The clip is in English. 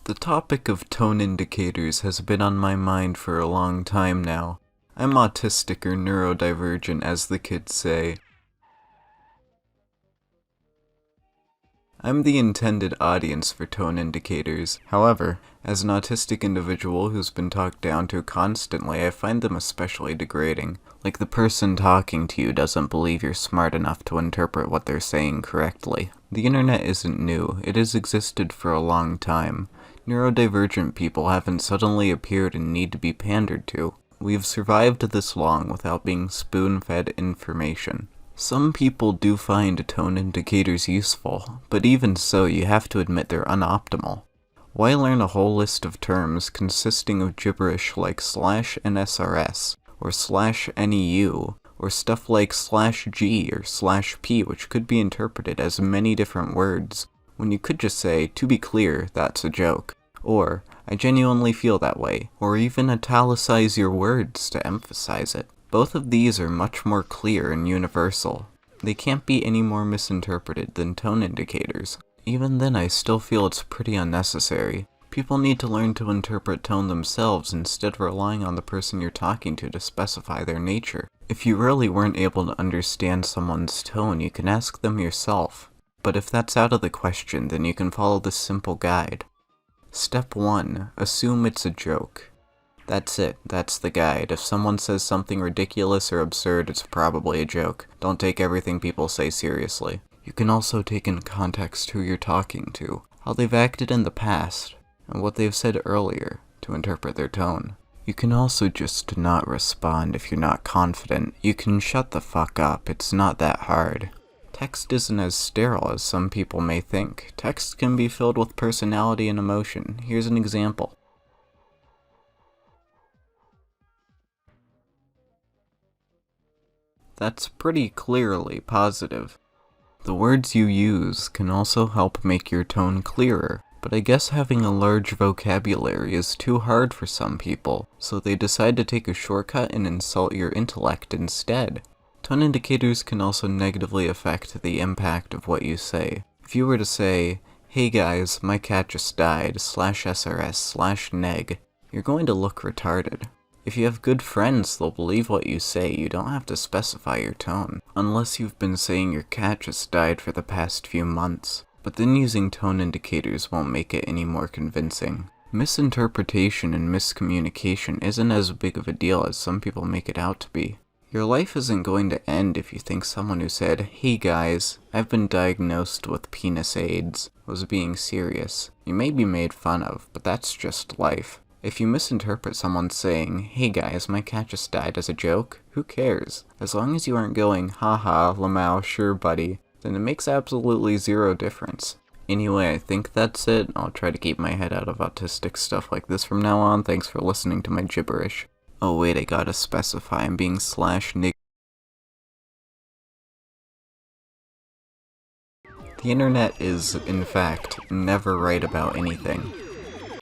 The topic of tone indicators has been on my mind for a long time now. I'm autistic or neurodivergent, as the kids say. I'm the intended audience for tone indicators. However, as an autistic individual who's been talked down to constantly, I find them especially degrading. Like the person talking to you doesn't believe you're smart enough to interpret what they're saying correctly. The internet isn't new. It has existed for a long time. Neurodivergent people haven't suddenly appeared and need to be pandered to. We've survived this long without being spoon-fed information. Some people do find tone indicators useful, but even so you have to admit they're unoptimal. Why learn a whole list of terms consisting of gibberish like /NSRS, or /NEU, or stuff like /G or /P, which could be interpreted as many different words, when you could just say, to be clear, that's a joke, or, I genuinely feel that way, or even italicize your words to emphasize it. Both of these are much more clear and universal. They can't be any more misinterpreted than tone indicators. Even then, I still feel it's pretty unnecessary. People need to learn to interpret tone themselves instead of relying on the person you're talking to specify their nature. If you really weren't able to understand someone's tone, you can ask them yourself. But if that's out of the question, then you can follow this simple guide. Step 1. Assume it's a joke. That's it. That's the guide. If someone says something ridiculous or absurd, it's probably a joke. Don't take everything people say seriously. You can also take into context who you're talking to, how they've acted in the past, and what they've said earlier to interpret their tone. You can also just not respond if you're not confident. You can shut the fuck up. It's not that hard. Text isn't as sterile as some people may think. Text can be filled with personality and emotion. Here's an example. That's pretty clearly positive. The words you use can also help make your tone clearer, but I guess having a large vocabulary is too hard for some people, so they decide to take a shortcut and insult your intellect instead. Tone indicators can also negatively affect the impact of what you say. If you were to say, "Hey guys, my cat just died, /SRS/neg," you're going to look retarded. If you have good friends, they'll believe what you say. You don't have to specify your tone, unless you've been saying your cat just died for the past few months. But then using tone indicators won't make it any more convincing. Misinterpretation and miscommunication isn't as big of a deal as some people make it out to be. Your life isn't going to end if you think someone who said, "Hey guys, I've been diagnosed with penis AIDS," was being serious. You may be made fun of, but that's just life. If you misinterpret someone saying, "Hey guys, my cat just died," as a joke, who cares? As long as you aren't going, "Haha, Lamau, sure buddy," then it makes absolutely zero difference. Anyway, I think that's it. I'll try to keep my head out of autistic stuff like this from now on. Thanks for listening to my gibberish. Oh wait, I gotta specify, I'm being /nig. The internet is, in fact, never right about anything.